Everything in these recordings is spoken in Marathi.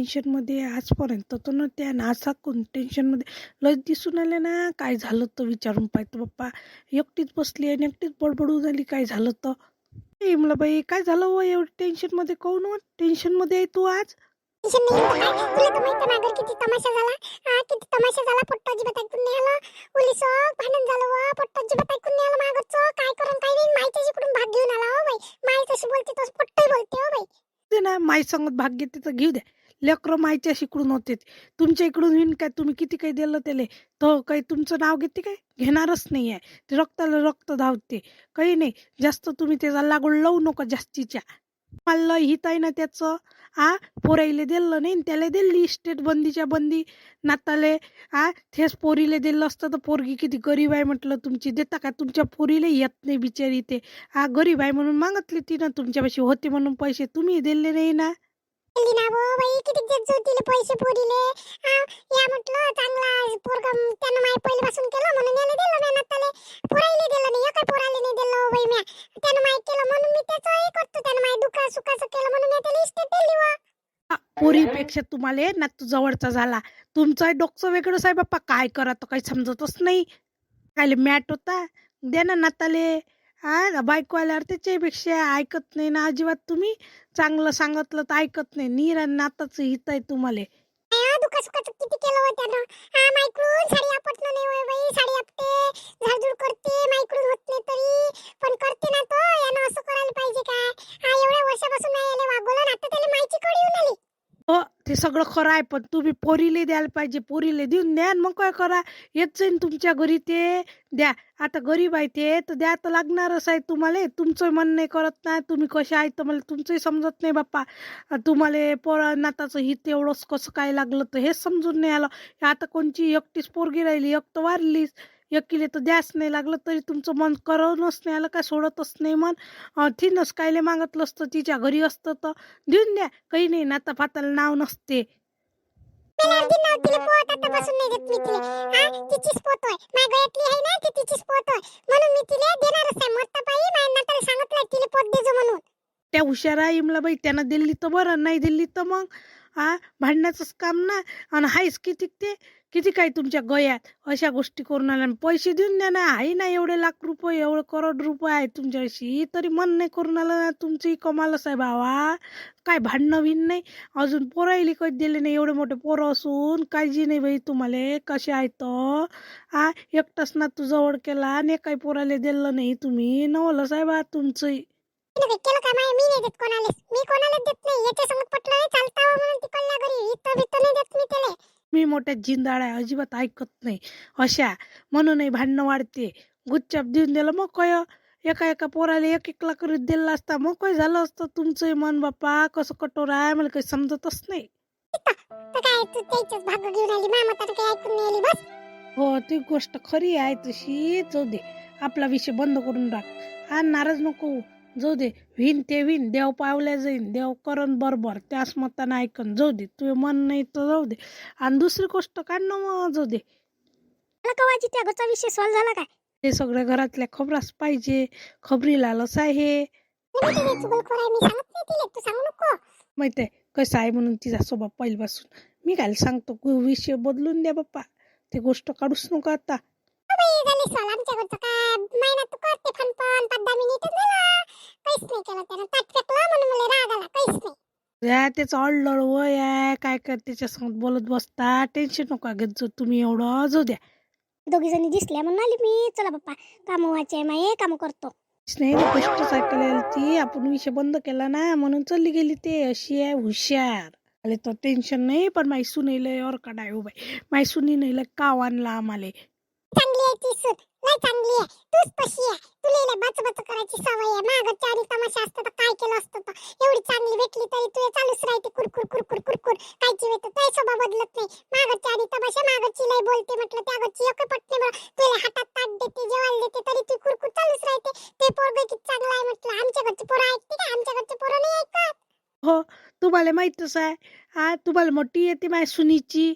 टेन्शनमध्ये आजपर्यंत तर न त्या नासाकून टेन्शनमध्ये लस दिसून आल्या ना. काय झालं तर विचारून पाहतो बाप्पा. एकटीच बसली आणि एकटीच बडबडून झाली. काय झालं तर म्हणलं बाई काय झालं हो एवढं टेन्शनमध्ये काहून हो टेन्शनमध्ये आहे तू आज? टेन्शन नाही तर काय तुला तर माहित मागर किती तमाशा झाला. किती तमाशा झाला. पोट्टा अजिबात ऐकून नाही आलं. पोलिसं भांडण झालं व पोट्टा अजिबात ऐकून नाही आलं. मागचं काय करून काय नाही माहिती जिकडून भाग घेऊन आला हो बाई. माई तशी बोलते तसं पोट्टाही बोलते हो बाई. ते ना माई संगत भाग घेते तर घेऊ द्या. लेकरं माईच्या इकडून होते ते. तुमच्या इकडून होईन काय तुम्ही किती काही दिलं त्याले तर काही तुमचं नाव घेते काय घेणारच नाही आहे. ते रक्ताला रक्त धावते काही नाही. जास्त तुम्ही त्याचा लागून लावू नका जास्तीच्या. मला हित आहे ना त्याचं. पोराईले दिलं नाही त्याला दिली इस्टेट बंदीच्या बंदी नाताले. तेच पोरीले दिलं असतं तर पोरगी किती गरीब आहे म्हटलं तुमची देता का तुमच्या पोरीले येत नाही बिचारी ते. गरीब आहे म्हणून मागितली तिनं तुमच्यापाशी होते म्हणून पैसे तुम्ही दिले नाही ना. दिली ना वो बाई किती देत होतीले पैसे पोरीले. या म्हटलं चांगला पोरगा त्यानं माय पहिल्यापासून केलं म्हणून याला दिलं मी नाताले. पोराईले दिलं नाही एका पोराले नाही दिलं हो बाई म्या. त्यानं माय केलं म्हणून मी त्याचं हे करतो. त्यानं माय दुखा सुखाचं केलं म्हणून मी त्याला इस्टेट दिली व. पोरीपेक्षा तुम्हाला नातू जवळचा झाला. तुमचं डोकं वेगळंच आहे बाप्पा. काय करा तर काही समजतच नाही. काय मॅट होता द्या ना नाताले. बायको आल्यावर त्याच्यापेक्षा ऐकत नाही ना अजिबात तुम्ही. चांगलं सांगितलं तर ऐकत नाही. नीर नाताचं हित आहे तुम्हाला. दुखा सुखाचं किती केलं हो त्यानं. मायकडून साडी आपटणं नाही होय बाई. साडी आपटे झाडझूड करते मायकडून होत नाही तरी पण करते ना तो. यानं असं करायला पाहिजे काय. एवढ्या वर्षापासून नाही याला वागवलं ना आता त्याला मायची कडी येऊन आली. हो ते सगळं खरं आहे पण तुम्ही पोरीले द्यायला पाहिजे. पोरीले देऊन द्या मग काय करा. येत जाईन तुमच्या घरी ते द्या. आता गरीब आहे ते तर द्या तर लागणारच आहे तुम्हाला. तुमचं मन नाही करत ना तुम्ही कशा आहे तर मला तुमचंही समजत नाही बाप्पा. तुम्हाला पोरा नाताचं हित एवढंच कसं काय लागलं तर हेच समजून नाही आलं. आता कोणची एकटीच पोरगी राहिली एक तर वारलीच. एकीले तर द्यास नाही लागलं तरी तुमचं मन करवूनच नाही आलं काय सोडतच नाही मन. तिनंच कायले मागितलं असतं तिच्या घरी असतं तर देऊन द्या. काही नाही नाता पाताला नाव नसते. तिला पोत आतापासून नाही देत मी तिला. तिचीच पोत होय. माझ्या गळ्यातली आहे ना ती तिचीच पोत होय. म्हणून मी तिला देणारच आहे. मोठा पायी माझ्या नाताला सांगितलं तिला पोत देजो म्हणून. त्या हुशारा इमला बाई त्यानं दिली तर बरं नाही दिली तर मग भांडण्याचंच काम ना. आणि हायच किती ते किती काय तुमच्या गयात अशा गोष्टी करून आल्या. पैसे देऊन द्या ना. आहे ना एवढे लाख रुपये एवढे करोड रुपये आहे तुमच्याशी तरी मन नाही करून आलं ना. तुमची कमालच आहे भावा. काय भांडणं भिन नाही. अजून पोरायला काही दिले नाही. एवढे मोठे पोरं असून काळजी नाही बाई तुम्हाला. कसे आहे तर एकटाच ना तू जवळ केला आणि काही पोराला दिलं नाही तुम्ही. नवलंच आहे बा तुमचं. केलं का माय मी नाही देत कोणाला. मी कोणाला देत नाही. याच्या संग पटलं नाही चालता म्हणून तिकडल्या घरी इथं भीत नाही देत मी त्याला. मी मोठ्या जिंदाळ्या अजिबात ऐकत नाही अशा. म्हणूनही भांडणं वाढते. गुच्चाप देऊन दिलं मग काय. एका एका पोराला एक एक लाख दिला असता मग काय झालं असतं. तुमचं मन बाप्पा कसं कठोर आहे मला काही समजतच नाही. तर काय तू त्याच्याच भाग घेऊन आली. मामा तर काही ऐकून नाही आली बस. हो ती गोष्ट खरी आहे तशी. जाऊ दे आपला विषय बंद करून टाक. नाराज नको होऊ. जाऊ दे व्हीन ते व्हीन. देव पावल्या जाईन. देव करण बरोबर त्याच मतानं ऐकन. जाऊ दे तुझं मन नाही तर जाऊ दे. आणि दुसरी गोष्ट काढ ना मग. जाऊ दे कवाची त्या घरचा विषय सॉल्व झाला काय. ते सगळ्या घरातल्या खबराच पाहिजे. खबरीला लस आहे मी सांगत नाही तिला. तू सांगू नको. माहित आहे कसं आहे म्हणून तिचा स्वभाव पहिल्यापासून. मी काय सांगतो विषय बदलून द्या बाप्पा. ते गोष्ट काढूच नको आता. झाली सॉल्व आमच्या घरचं काय. महिना तू करते पण 5-10 मिनिट झाला. काहीच नाही केलं त्यानं. ताट फेकला म्हणून मला राग आला. काहीच नाही. त्याचं अडलळ वय आहे. काय काय त्याच्यासमोर बोलत बसता. टेन्शन नका घेत जाऊ तुम्ही एवढं. जाऊ द्या. दोघी जणी दिसल्या म्हणून आली मी. चला बाप्पा काम व्हायचे माये काम करतो. नाही गोष्ट ऐकायला ती आपण विषय बंद केला ना म्हणून चालली गेली. ते अशी आहे हुशार. आले तर टेन्शन नाही. पण माई सुनीला और काढाय हो बाई. माई सुनी नाही काव आणला आम्हाला. चांगली आहे ती सून. लय चांगली आहे. तूच तशी आहे. तुला लय बच करायची सवय आहे. मागच्या आणि तमाशा असतं तर काय केलं असतं तर. एवढी चांगली भेटली तरी तुझे चालूच राहते कुरकुर कुरकुर कुरकुर. कायची वेळ तर स्वभाव बदलत नाही. मागच्या आणि तमाशा मागची लय बोलते म्हटलं त्या घरची एक पटणे बरं. तुला हातात ताट देते जेवायला देते तरी तू कुरकुर चालूच राहते. ते पोरग किती चांगलं आहे म्हटलं. आमच्या घरचे पोरं ऐकते का. आमच्या घरचे पोरं नाही ऐकत. हो तुम्हाला माहीतच आहे. तुम्हाला मोठी येते माझ्या सुनीची.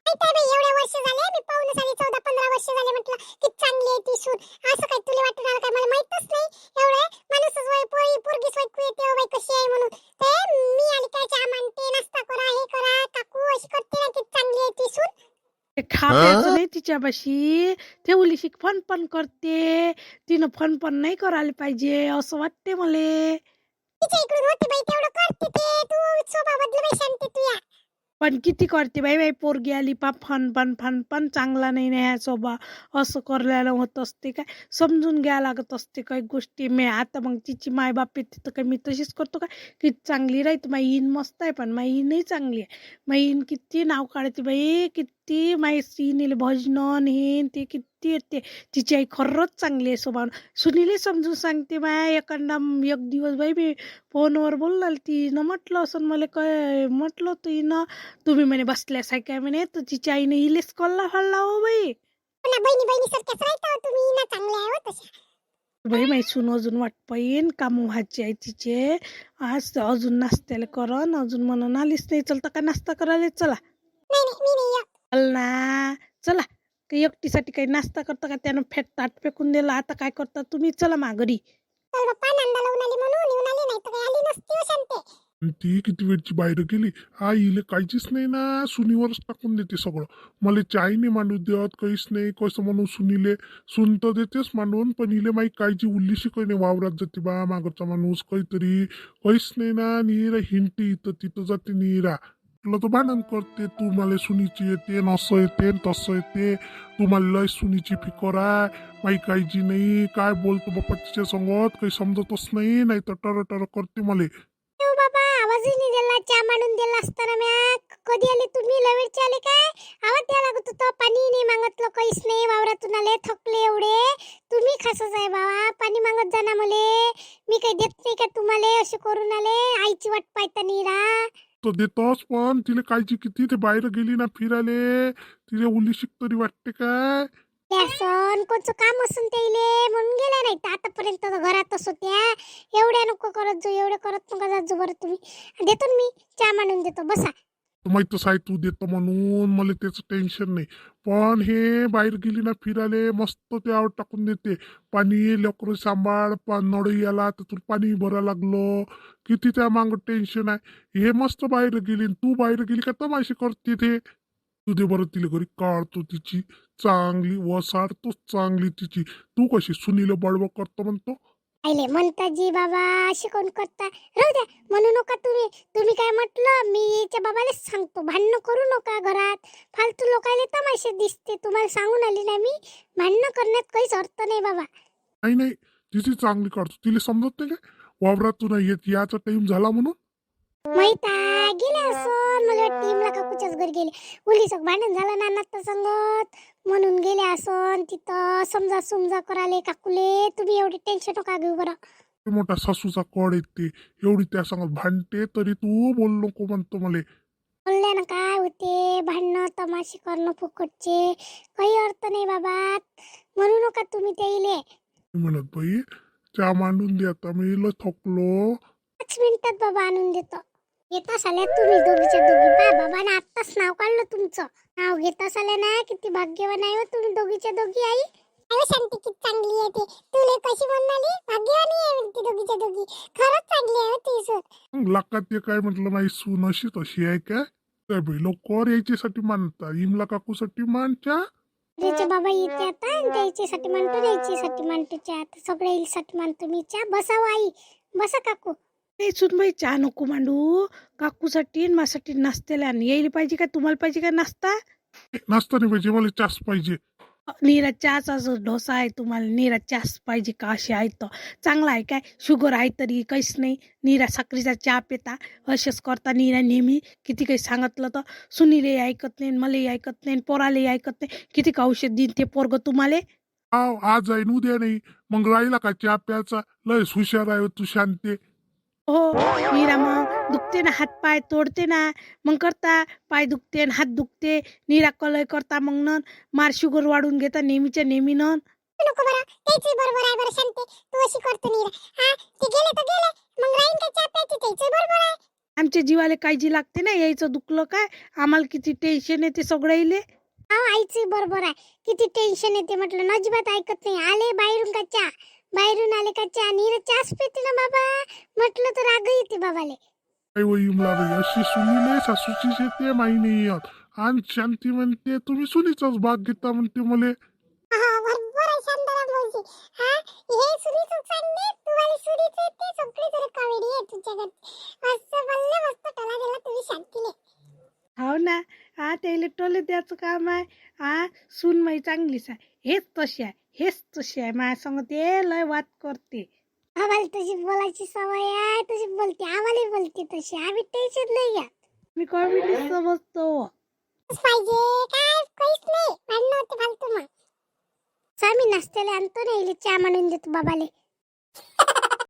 माहित आहे बाई, एवढे वर्ष झाले मी पाहून साली 14-15 वर्ष झाले म्हटलं की चांगली आहे ती सून. असं काय तुला वाटून आलं काय? मला माहितच नाही. एवढं माणूसच वय पोरगीच वय येते बाई कशी आहे म्हणून. ते मी आली काय चहा मांडते, नाश्ता करा, हे करा, काकू अशी करते ना की चांगली आहे ती सून. ते खाप्याचं नाही तिच्यापाशी. ते उलीशी फन करते. तिनं फन नाही करायला पाहिजे असं वाटते मले. तिच्या इकडून होती बाई तेवढं करते ते. तू स्वभाव बदल बाई शांती तुया. पण किती करते बाई बाई पोरगी आली पा फन चांगला नाही ना ह्या स्वभाव. असं करल्याला होत असते काय? समजून घ्या लागत असते काही गोष्टी. मी आता मग तिची माय बाप येते तर काय मी तशीच करतो काय? किती चांगली राहते माई इन मस्त आहे पण माई नाही चांगली आहे. माई इन किती नाव काढते बाई. किती माई सीन भजन हेन ते किती येते. तिची आई खरंच चांगली आहे स्वभाव. सुनीले समजून सांगते माय. एखादा एक दिवस बाई मी फोनवर बोलला तिनं म्हटलं असं मला काय म्हटलं होतं हिनं. तुम्ही म्हणे बसल्यास आहे काय म्हणे. तर तिच्या आईने इलेच कल्ला फाडला हो बाई. पुन्हा बहिणी सारख्याच राहता तुम्ही ना, चांगल्या आहे हो तशा. बाई माई सून अजून वाट पाहिन काम व्हायचे आहे तिचे. आज अजून नाश्त्याला करन अजून म्हणून आलीच नाही. चलता का नाश्ता करायला? चला नाही नाही मी नाही येत. चल ना चला. काही एकटीसाठी काही नाश्ता करता का? त्यानं फेट ताट फेकून दिला. आता काय करता तुम्ही? चला मा घरी. चल बाप्पा, नंदा लावून आली म्हणून येऊन आली, नाही तर काही आली नसती हो शांते. आणि ती किती वेळची बाहेर गेली. इले काहीच नाही ना, सुनीवरच टाकून देते सगळं. मला चाय नाही मांडू देत, काहीच नाही. कसं म्हणून सुनीले सुन तर देतेच मांडून, पण इले माही कायची उल्लीशी काही नाही. वावरात जाते बा मागचा माणूस काहीतरी, काहीच नाही ना. निरा हिंटी इथं तिथं जाते निरा. तुला तर भांडण करते, तू मला सुनीची येते असं येते तसं येते. तुम्हाला लय सुनीची फिकर आहे, माही काळजी नाही. काय बोलतो बाप्पा तिच्या संगत काही समजतच नाही. नाही तर टर करते मला. हो बाबा, आवाजही नाही दिला. चहा मांडून दिला असताना म्या. कधी आले तुम्ही? लवेडचे आले काय? आवाज द्या लागत होता. पाणी नाही मागतलं, काहीच नाही. वावरातून आले थकले एवढे. तुम्ही खासच आहे बाबा. पाणी मागत जा ना मले. मी काही देत नाही का तुम्हाला? असे करून आले आईची वाट पाहता नीरा. तो देतोस, पण तिला काळजी किती. ते बाहेर गेली ना फिरायले, तिला उलीशिक तरी वाटते काय? सण कोणचं काम असून त्याइले म्हणून गेल्या नाही तर आतापर्यंत तर घरातच होत्या. एवढ्या नको करत जो, एवढे करत नका जात जो बरं तुम्ही. देतो ना मी चहा मांडून देतो, बसा. माहीतच आहे तू देतो म्हणून, मला त्याचं टेन्शन नाही. पण हे बाहेर गेली ना फिरायले, मस्त ते आवड टाकून देते. पाणी लेकरं सांभाळ, नळ याला तर तुला पाणी भरायला लागलं, किती त्या मागं टेन्शन आहे. हे मस्त बाहेर गेली, तू बाहेर गेली का तमाशे करते ते. तू दे बरं तिला घरी काढतो तिची चांगली वसाडतो चांगली तिची. तू कशी सुनीला बडबड करतो म्हणतो. आईले म्हणता जी बाबा अशी कोण करता. राहू द्या, म्हणू नका तुम्ही. तुम्ही काय म्हटलं मी याच्या बाबालाच सांगतो. भांडणं करू नका घरात. फालतू लोकायले तमाशे दिसते. तुम्हाला सांगून आली ना मी, भांडणं करण्यात काहीच अर्थ नाही बाबा. नाही तिची चांगली काढतो. तिला समजत नाही काय वावरातून येत याचा टाइम झाला म्हणून. माहित आहे गेले असं. मला वाटतं इमला काकूच्याच घरी गेले. उलीचं भांडण झालं ना नाता संगत म्हणून गेले असं. तिथं समजा कराले काकूले. तुम्ही एवढी टेन्शन नका घेऊ बरं. मोठा सासूचा कड येते, एवढी त्या सांगत भांडते तरी तू बोल नको म्हणतो मला. बोलल्यानं काय होते? भांडणं तमाशे करणं फुकटचे काही अर्थ नाही बाबा. म्हणू नका तुम्ही त्याइले. म्हणत बाई चहा मांडून दे, आता मी लय थकलो. 5 मिनिटात बाबा आणून देतो. येताच आल्या तुम्ही दोघीच्या दोघी. बाबाने आत्ताच नाव काढलं तुमचं. नाव घेताच आल्या ना. किती भाग्यवान आहे हो तुम्ही दोघीच्या दोघी. आई शांती किती चांगली आहे ती. तुला कशी म्हणाली भाग्यवानी आहे म्हणते दोघीच्या दोघी. खरंच चांगली आहे ती सून. लाकात ते काय म्हटलं नाही, सून अशी तशी आहे काय? काय बाई लवकर यायच्यासाठी मानता, इमला काकूसाठी मानच्या. त्याचे बाबा येते आता. त्याच्यासाठी मानतो, त्याच्यासाठी मानतो चहा. सगळ्यासाठी मानतो मी चहा. बसावं आई, बसा काकू. नाही सुनबाई चहा नको मांडू. काकूसाठी आणि माझ्यासाठी नाश्त्याला यायला पाहिजे काय? तुम्हाला पाहिजे काय नाश्ता? नाश्ता नाही पाहिजे मला, चास पाहिजे. नीरा चहाचा जो डोसा आहे तुम्हाला, नीरा चहाच पाहिजे का? असे आहे तर चांगला आहे काय? शुगर आहे तरी काहीच नाही. नीरा साखरीचा चहा पिता असेच करता नीरा नेहमी. किती काही सांगितलं तर सुनीले ऐकत नाही, मलाही ऐकत नाही, पोरालाही ऐकत नाही. किती का औषध देईन ते पोरग तुम्हाला. आज जाईन उद्या नाही, मग राहिला का चहा प्याचा? लय हुशार आहे तू शांते. हो नीरा मग दुखते ना, हात पाय तोडते ना, मग करता पाय दुखते आणि हात दुखते. नीरा कलय करता मग न मार शुगर वाढून घेता नेहमीच्या नेहमी न. नको बरं, त्याची बरोबर आहे बरं शांती. तू अशी करतो नीरा. हा ते गेले तर गेले, मग राहीन का चहा प्यायची त्याची बरोबर आहे. आमच्या जीवाला काळजी लागते ना, यायचं दुखलं काय, आम्हाला किती टेन्शन येते सगळं इले. आईचं बरोबर आहे. किती टेन्शन येते म्हटलं, अजिबात ऐकत नाही. आले बाहेरून का चहा, बाहेरून आले का चहा, नीर चहाच पिते ना बाबा म्हटलं तर राग येते बाबाले. काय वही बाई अशी सुनीले सासूचीच येते माई नाही येत. आणि शांती म्हणते तुम्ही सुनीचाच भाग घेता म्हणते मले. बरोबर आहे शांताराम भाऊजी. हे सुनीचं चांगले, तुम्हाला सुनीचं येते, सगळे जरा कावेरी आहे तुमच्याकडे. मस्त बोलले, मस्त टला दिला तुम्ही शांतीले. हो ना. त्याला टोले द्यायचं काम आहे. सून माई चांगलीच आहे, हेच तशी आहे, हेच तशी आहे. माझ्या संग ते लय वाद करते. आम्हाला तशी बोलायची सवय आहे, तशी बोलते, आम्हाला बोलते तशी. आम्ही टेन्शन नाही घ्या. मी कॉमेडी समजतो. पाहिजे काय काहीच नाही, भांडणं होते फालतू. मग स्वामी नाश्त्याला आणतो ना, इले चहा म्हणून देतो बाबाले.